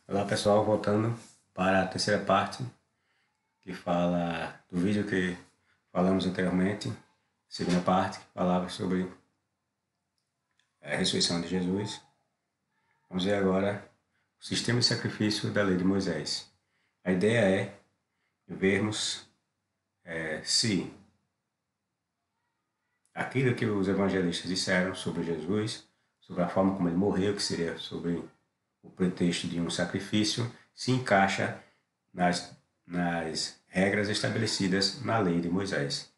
Olá pessoal, voltando para a terceira parte que fala do vídeo que falamos anteriormente, segunda parte que falava sobre a ressurreição de Jesus. Vamos ver agora o sistema de sacrifício da lei de Moisés. A ideia é vermos se aquilo que os evangelistas disseram sobre Jesus, sobre a forma como ele morreu, que seria sobre o pretexto de um sacrifício, se encaixa nas regras estabelecidas na lei de Moisés.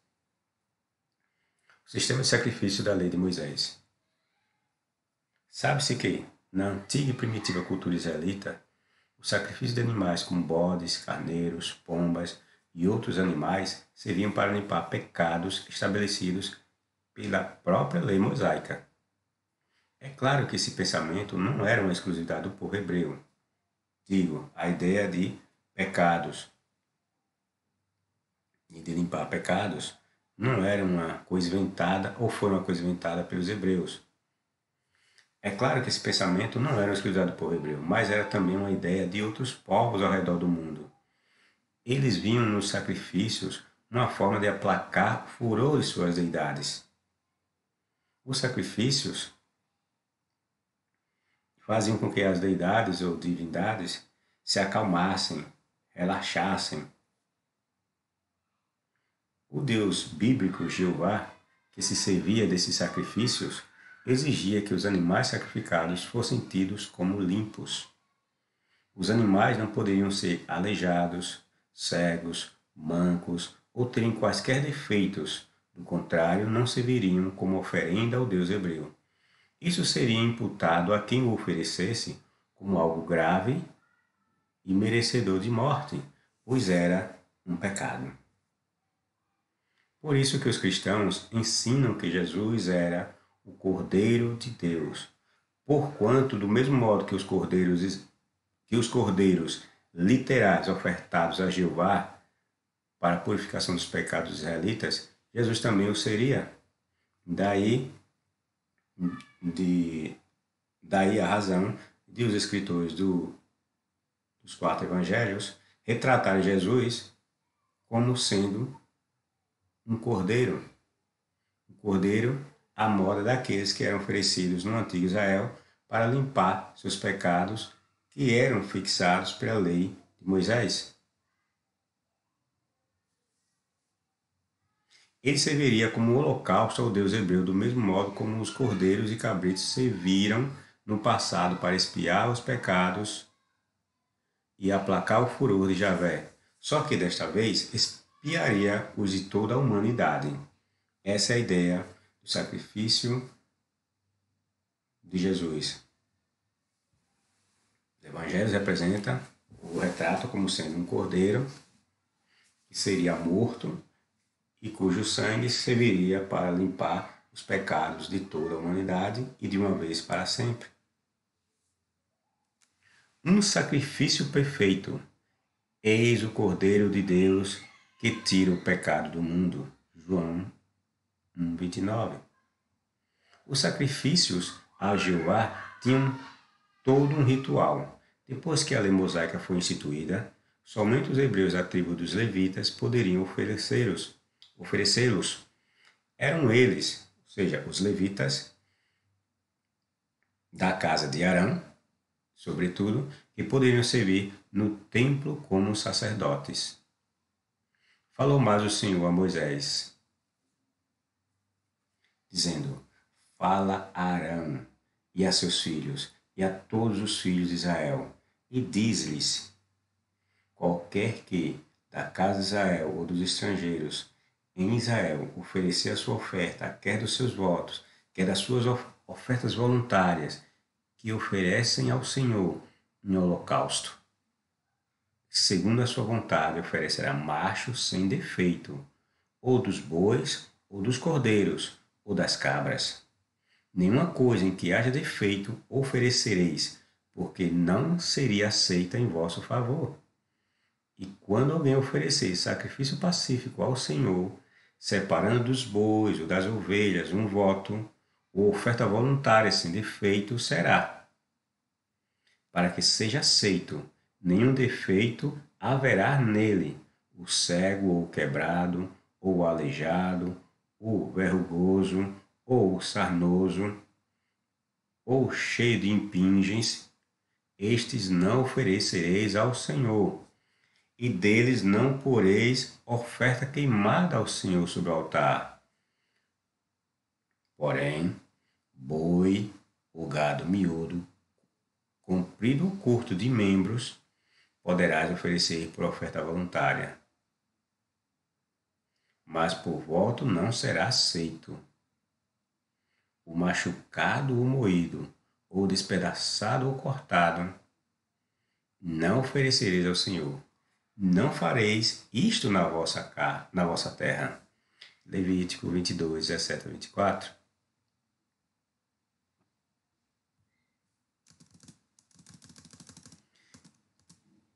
O sistema de sacrifício da lei de Moisés. Sabe-se que, na antiga e primitiva cultura israelita, o sacrifício de animais como bodes, carneiros, pombas e outros animais serviam para limpar pecados estabelecidos pela própria lei mosaica. É claro que esse pensamento não era uma exclusividade do povo hebreu. Digo, a ideia de pecados e de limpar pecados não era uma coisa inventada ou foi uma coisa inventada pelos hebreus. É claro que esse pensamento não era uma exclusividade do povo hebreu, mas era também uma ideia de outros povos ao redor do mundo. Eles viam nos sacrifícios uma forma de aplacar o furor de suas deidades. Os sacrifícios faziam com que as deidades ou divindades se acalmassem, relaxassem. O Deus bíblico, Jeová, que se servia desses sacrifícios, exigia que os animais sacrificados fossem tidos como limpos. Os animais não poderiam ser aleijados, cegos, mancos ou terem quaisquer defeitos, do contrário, não serviriam como oferenda ao Deus hebreu. Isso seria imputado a quem o oferecesse como algo grave e merecedor de morte, pois era um pecado. Por isso que os cristãos ensinam que Jesus era o Cordeiro de Deus, porquanto, do mesmo modo que os cordeiros literais ofertados a Jeová para a purificação dos pecados dos israelitas, Jesus também o seria. Daí a razão de os escritores dos 4 evangelhos retratarem Jesus como sendo um cordeiro à moda daqueles que eram oferecidos no antigo Israel para limpar seus pecados que eram fixados pela lei de Moisés. Ele serviria como holocausto ao Deus hebreu, do mesmo modo como os cordeiros e cabritos serviram no passado para expiar os pecados e aplacar o furor de Javé. Só que desta vez expiaria os de toda a humanidade. Essa é a ideia do sacrifício de Jesus. Os evangelhos representam o retrato como sendo um cordeiro que seria morto e cujo sangue serviria para limpar os pecados de toda a humanidade e de uma vez para sempre. Um sacrifício perfeito. Eis o Cordeiro de Deus que tira o pecado do mundo. João 1:29. Os sacrifícios a Jeová tinham todo um ritual. Depois que a lei mosaica foi instituída, somente os hebreus da tribo dos levitas poderiam oferecê-los. Eram eles, ou seja, os levitas da casa de Arão, sobretudo, que poderiam servir no templo como sacerdotes. Falou mais o Senhor a Moisés, dizendo: Fala a Arão e a seus filhos e a todos os filhos de Israel, e diz-lhes: Qualquer que da casa de Israel ou dos estrangeiros em Israel oferecer a sua oferta, quer dos seus votos, quer das suas ofertas voluntárias, que oferecem ao Senhor em holocausto, segundo a sua vontade, oferecerá macho sem defeito, ou dos bois, ou dos cordeiros, ou das cabras. Nenhuma coisa em que haja defeito oferecereis, porque não seria aceita em vosso favor. E quando alguém oferecer sacrifício pacífico ao Senhor, separando dos bois ou das ovelhas um voto, ou oferta voluntária sem defeito, será. para que seja aceito. Nenhum defeito haverá nele. O cego ou quebrado, ou aleijado, ou verrugoso, ou sarnoso, ou cheio de impingens, estes não oferecereis ao Senhor, e deles não poreis oferta queimada ao Senhor sobre o altar. Porém, boi ou gado miúdo, comprido ou curto de membros, poderás oferecer por oferta voluntária. Mas por voto não será aceito. O machucado ou moído, ou despedaçado ou cortado, não oferecereis ao Senhor. Não fareis isto na vossa terra. Levítico 22, 17 a 24.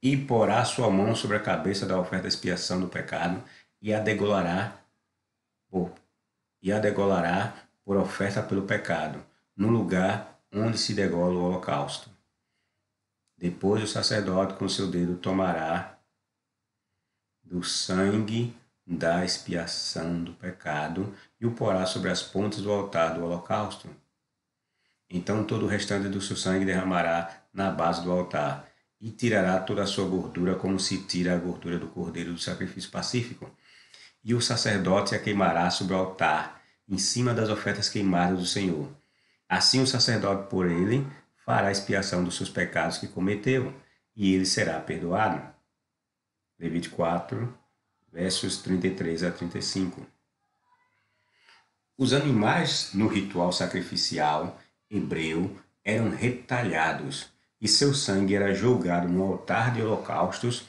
E porá sua mão sobre a cabeça da oferta de expiação do pecado e a degolará por oferta pelo pecado, no lugar onde se degola o holocausto. Depois o sacerdote com seu dedo tomará do sangue da expiação do pecado e o porá sobre as pontas do altar do holocausto. Então todo o restante do seu sangue derramará na base do altar e tirará toda a sua gordura, como se tira a gordura do cordeiro do sacrifício pacífico. E o sacerdote a queimará sobre o altar, em cima das ofertas queimadas do Senhor. Assim o sacerdote por ele fará expiação dos seus pecados que cometeu, e ele será perdoado. Levítico 4, versos 33 a 35. Os animais no ritual sacrificial hebreu eram retalhados e seu sangue era jogado no altar de holocaustos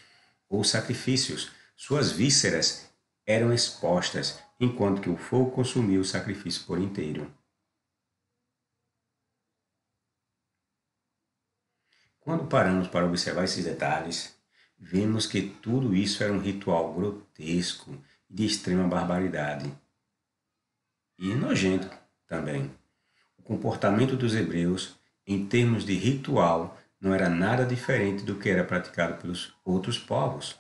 ou sacrifícios. Suas vísceras eram expostas, enquanto que o fogo consumia o sacrifício por inteiro. Quando paramos para observar esses detalhes, vemos que tudo isso era um ritual grotesco e de extrema barbaridade. E nojento também. O comportamento dos hebreus, em termos de ritual, não era nada diferente do que era praticado pelos outros povos.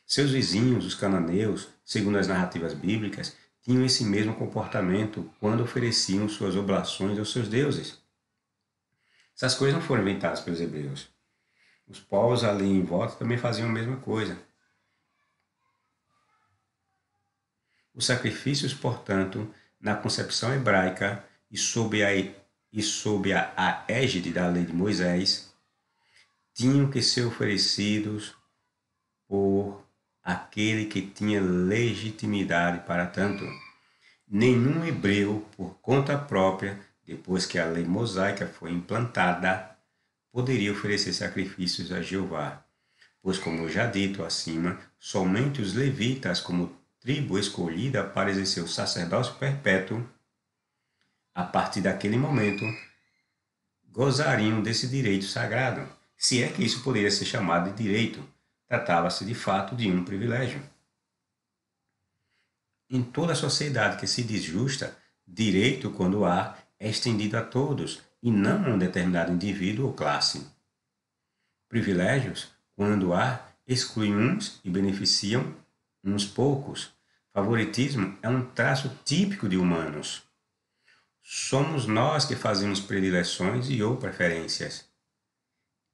Seus vizinhos, os cananeus, segundo as narrativas bíblicas, tinham esse mesmo comportamento quando ofereciam suas oblações aos seus deuses. Essas coisas não foram inventadas pelos hebreus. Os povos ali em volta também faziam a mesma coisa. Os sacrifícios, portanto, na concepção hebraica e sob a égide da lei de Moisés, tinham que ser oferecidos por aquele que tinha legitimidade para tanto. Nenhum hebreu, por conta própria, depois que a lei mosaica foi implantada, poderia oferecer sacrifícios a Jeová, pois, como já dito acima, somente os levitas, como tribo escolhida para exercer o sacerdócio perpétuo, a partir daquele momento, gozariam desse direito sagrado, se é que isso poderia ser chamado de direito. Tratava-se de fato de um privilégio. Em toda a sociedade que se diz justa, direito, quando há, é estendido a todos, e não a um determinado indivíduo ou classe. Privilégios, quando há, excluem uns e beneficiam uns poucos. Favoritismo é um traço típico de humanos. Somos nós que fazemos predileções e ou preferências.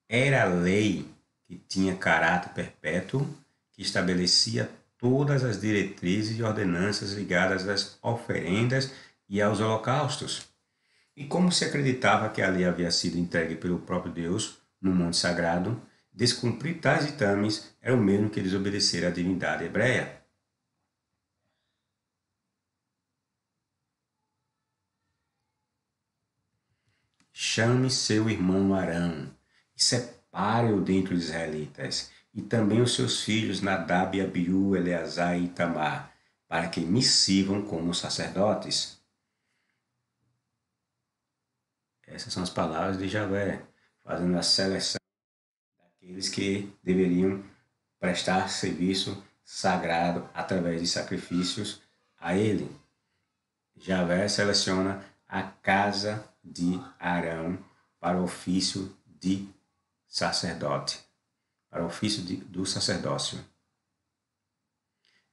Era a lei que tinha caráter perpétuo, que estabelecia todas as diretrizes e ordenanças ligadas às oferendas e aos holocaustos. E como se acreditava que a lei havia sido entregue pelo próprio Deus no monte sagrado, descumprir tais ditames era o mesmo que desobedecer à divindade hebreia. Chame seu irmão Arão e separe-o dentre os israelitas, e também os seus filhos Nadab, Abiú, Eleazar e Itamar, para que me sirvam como sacerdotes. Essas são as palavras de Javé, fazendo a seleção daqueles que deveriam prestar serviço sagrado através de sacrifícios a ele. Javé seleciona a casa de Arão para o ofício de sacerdote, para o ofício do sacerdócio.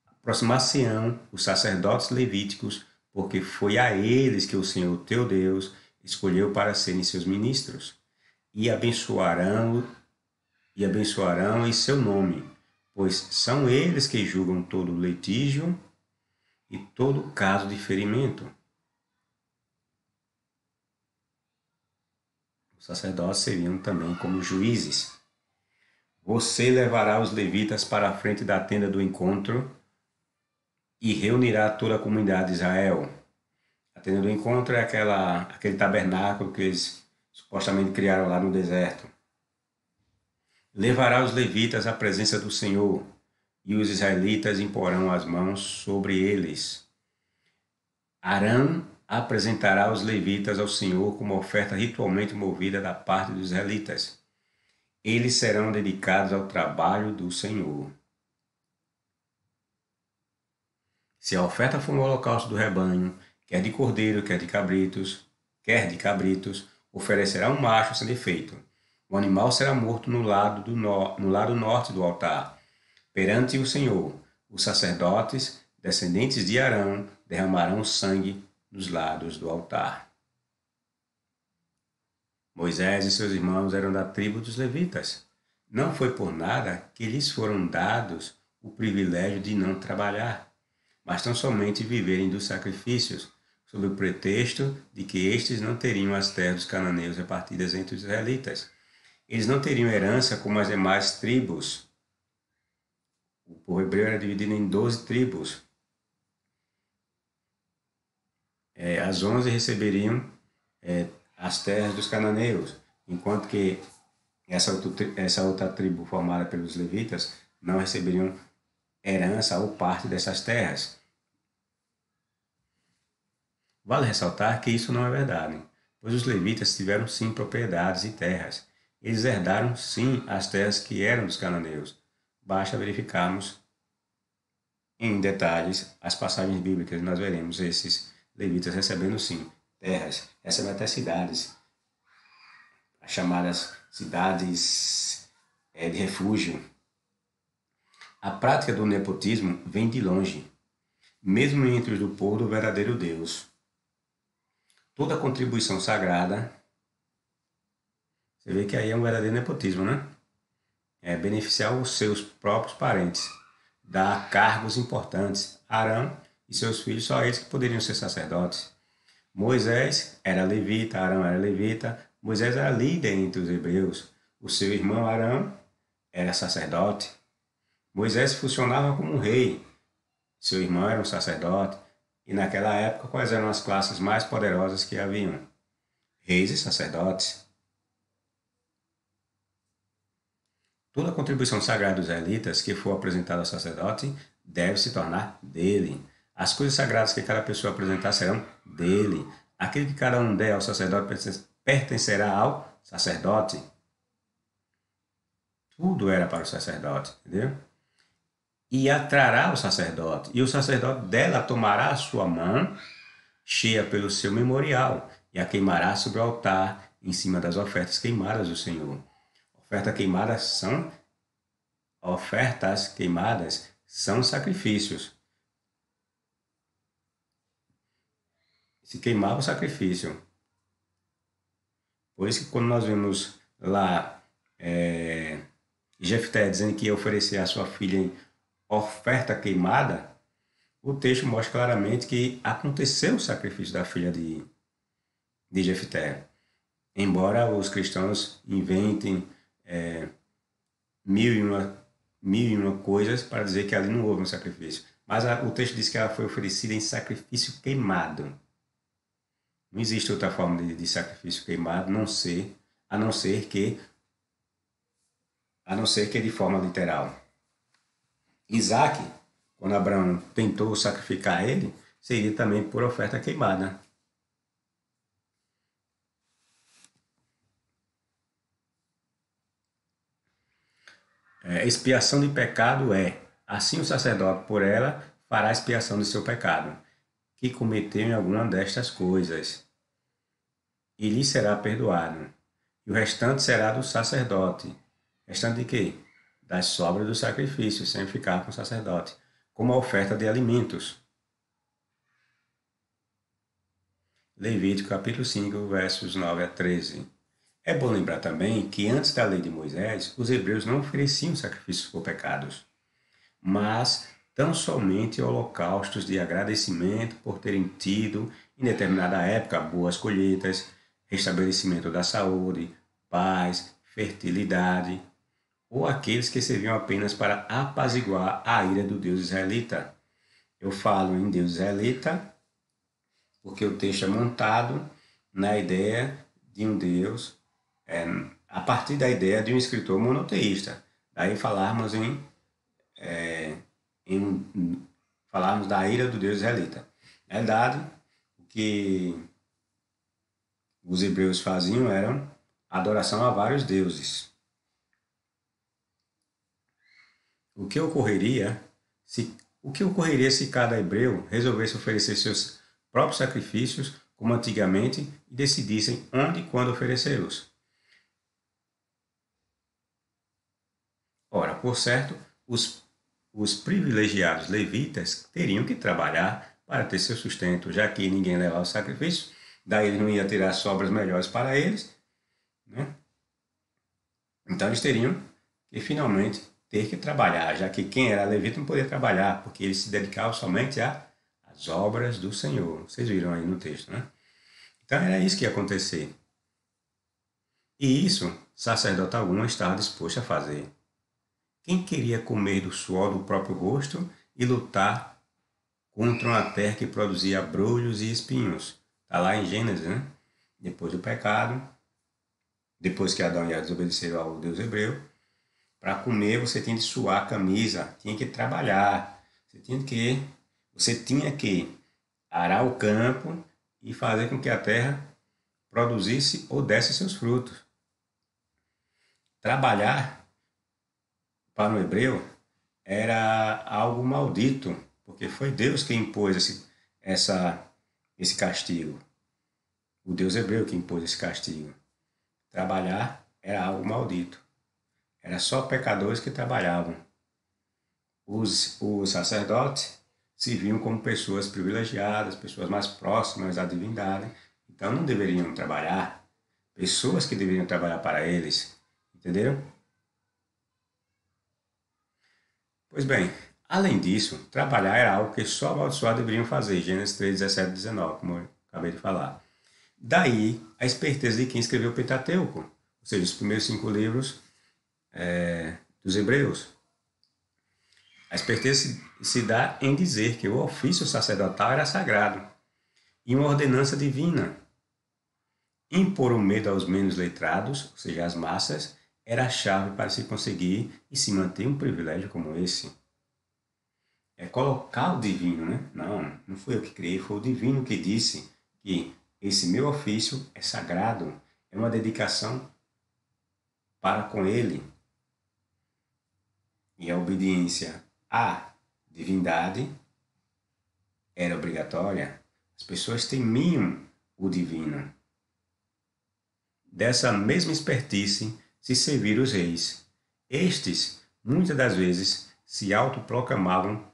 Aproximar-se-ão os sacerdotes levíticos, porque foi a eles que o Senhor teu Deus escolheu para serem seus ministros, e abençoarão em seu nome, pois são eles que julgam todo litígio e todo caso de ferimento. Os sacerdotes seriam também como juízes. Você levará os levitas para a frente da tenda do encontro e reunirá toda a comunidade de Israel. A tenda do encontro é aquele tabernáculo que eles supostamente criaram lá no deserto. Levará os levitas à presença do Senhor, e os israelitas imporão as mãos sobre eles. Arão apresentará os levitas ao Senhor como oferta ritualmente movida da parte dos israelitas. Eles serão dedicados ao trabalho do Senhor. Se a oferta for um holocausto do rebanho, quer de cordeiro, quer de cabritos, oferecerá um macho sem defeito. O animal será morto no lado norte do altar, perante o Senhor. Os sacerdotes, descendentes de Arão, derramarão sangue nos lados do altar. Moisés e seus irmãos eram da tribo dos levitas. Não foi por nada que lhes foram dados o privilégio de não trabalhar, mas tão somente viverem dos sacrifícios, sob o pretexto de que estes não teriam as terras dos cananeus repartidas entre os israelitas. Eles não teriam herança como as demais tribos. O povo hebreu era dividido em 12 tribos. As 11 receberiam as terras dos cananeus, enquanto que essa outra tribo formada pelos levitas não receberiam herança ou parte dessas terras. Vale ressaltar que isso não é verdade, pois os levitas tiveram sim propriedades e terras. Eles herdaram sim as terras que eram dos cananeus. Basta verificarmos em detalhes as passagens bíblicas e nós veremos esses levitas recebendo sim terras, recebendo até cidades, as chamadas cidades de refúgio. A prática do nepotismo vem de longe, mesmo entre os do povo do verdadeiro Deus. Toda contribuição sagrada, você vê que aí é um verdadeiro nepotismo, né? É beneficiar os seus próprios parentes, dar cargos importantes. Arão e seus filhos, só eles que poderiam ser sacerdotes. Moisés era levita, Arão era levita, Moisés era líder entre os hebreus. O seu irmão Arão era sacerdote. Moisés funcionava como um rei, seu irmão era um sacerdote. E naquela época, quais eram as classes mais poderosas que haviam? Reis e sacerdotes. Toda a contribuição sagrada dos israelitas que for apresentada ao sacerdote deve se tornar dele. As coisas sagradas que cada pessoa apresentar serão dele. Aquilo que cada um der ao sacerdote pertencerá ao sacerdote. Tudo era para o sacerdote, entendeu? E atrará o sacerdote, e o sacerdote dela tomará a sua mão, cheia pelo seu memorial, e a queimará sobre o altar, em cima das ofertas queimadas do Senhor. Ofertas queimadas são sacrifícios. Se queimava o sacrifício. Por isso que quando nós vemos lá Jefté dizendo que ia oferecer a sua filha em oferta queimada, o texto mostra claramente que aconteceu o sacrifício da filha de Jefté. Embora os cristãos inventem mil e uma coisas para dizer que ali não houve um sacrifício. Mas o texto diz que ela foi oferecida em sacrifício queimado. Não existe outra forma de sacrifício queimado, a não ser que de forma literal. Isaac, quando Abraão tentou sacrificar ele, seria também por oferta queimada. Expiação de pecado assim o sacerdote por ela fará expiação do seu pecado, que cometeu em alguma destas coisas, e lhe será perdoado. e o restante será do sacerdote. Restante de quê? Das sobras do sacrifício, sem ficar com o sacerdote, como a oferta de alimentos. Levítico capítulo 5, versos 9 a 13. É bom lembrar também que antes da lei de Moisés, os hebreus não ofereciam sacrifícios por pecados, mas tão somente holocaustos de agradecimento por terem tido, em determinada época, boas colheitas, restabelecimento da saúde, paz, fertilidade, ou aqueles que serviam apenas para apaziguar a ira do Deus israelita. Eu falo em Deus israelita porque o texto é montado na ideia de um Deus, a partir da ideia de um escritor monoteísta. Daí falarmos da ira do Deus israelita. Na verdade, o que os hebreus faziam era adoração a vários deuses. O que ocorreria se cada hebreu resolvesse oferecer seus próprios sacrifícios, como antigamente, e decidissem onde e quando oferecê-los? Ora, por certo, os privilegiados levitas teriam que trabalhar para ter seu sustento, já que ninguém levava o sacrifício, daí ele não ia tirar sobras melhores para eles, né? Então eles teriam que finalmente ter que trabalhar, já que quem era levita não podia trabalhar, porque eles se dedicavam somente às obras do Senhor. Vocês viram aí no texto, né? Então era isso que ia acontecer. E isso, sacerdote algum estava disposto a fazer. Quem queria comer do suor do próprio rosto e lutar contra uma terra que produzia abrolhos e espinhos? Está lá em Gênesis, né? Depois do pecado, depois que Adão e Eva desobedeceram ao Deus hebreu, para comer você tinha que suar a camisa, tinha que trabalhar, você tinha que arar o campo e fazer com que a terra produzisse ou desse seus frutos. Trabalhar para o hebreu era algo maldito, porque foi Deus que impôs esse castigo. O Deus hebreu que impôs esse castigo. Trabalhar era algo maldito. Era só pecadores que trabalhavam. Os sacerdotes se viam como pessoas privilegiadas, pessoas mais próximas à divindade, então não deveriam trabalhar. Pessoas que deveriam trabalhar para eles. Entenderam? Pois bem, além disso, trabalhar era algo que só amaldiçoados deveriam fazer. Gênesis 3, 17 e 19, como eu acabei de falar. Daí a esperteza de quem escreveu o Pentateuco, ou seja, os primeiros 5 livros dos hebreus. A esperteza se dá em dizer que o ofício sacerdotal era sagrado e uma ordenança divina. Impor o medo aos menos letrados, ou seja, às massas, era a chave para se conseguir e se manter um privilégio como esse. É colocar o divino, né? Não fui eu que criei, foi o divino que disse que esse meu ofício é sagrado, é uma dedicação para com ele. E a obediência à divindade era obrigatória. As pessoas temiam o divino. Dessa mesma espertice se serviram os reis. Estes, muitas das vezes, se autoproclamavam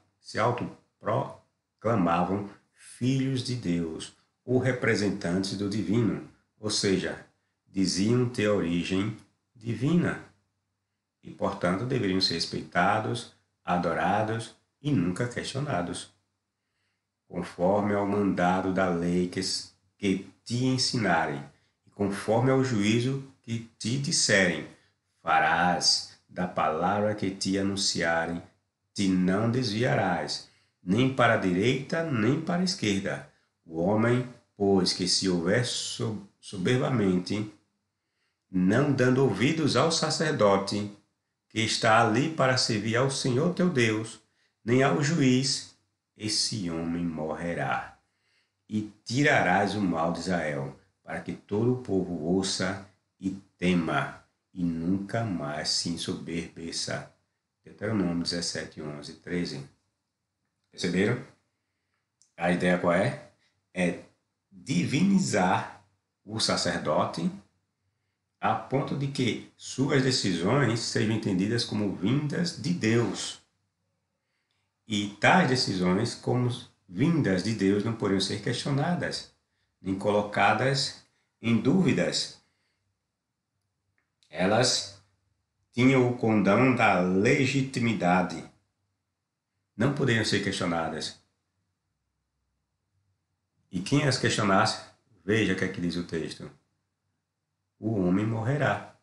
filhos de Deus ou representantes do divino, ou seja, diziam ter origem divina e, portanto, deveriam ser respeitados, adorados e nunca questionados, conforme ao mandado da lei que te ensinarem, e conforme ao juízo que te disserem, farás da palavra que te anunciarem, te não desviarás, nem para a direita, nem para a esquerda. O homem, pois, que se houver soberbamente, não dando ouvidos ao sacerdote, que está ali para servir ao Senhor teu Deus, nem ao juiz, esse homem morrerá. E tirarás o mal de Israel, para que todo o povo ouça e tema, e nunca mais se ensoberbeça. Deuteronômio 17, 11 e 13. Perceberam? A ideia qual é? É divinizar o sacerdote a ponto de que suas decisões sejam entendidas como vindas de Deus. E tais decisões, como vindas de Deus, não poderiam ser questionadas, nem colocadas em dúvidas. Elas tinham o condão da legitimidade. Não poderiam ser questionadas. E quem as questionasse, veja o que é que diz o texto: o homem morrerá.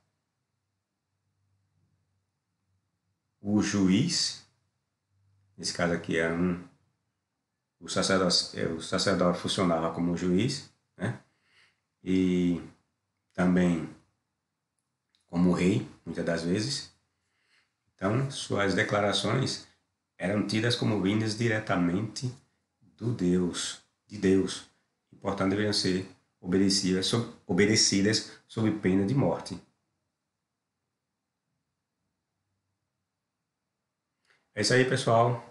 O juiz, nesse caso aqui era o sacerdote funcionava como juiz, né? E também como rei, muitas das vezes. Então, suas declarações eram tidas como vindas diretamente de Deus, e, portanto, deveriam ser obedecidas sob pena de morte. É isso aí, pessoal.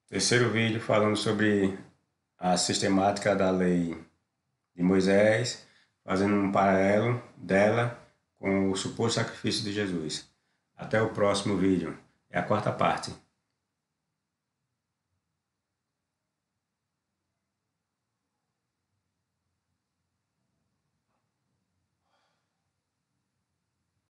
Terceiro vídeo falando sobre a sistemática da lei de Moisés, fazendo um paralelo dela com o suposto sacrifício de Jesus. Até o próximo vídeo. É a quarta parte.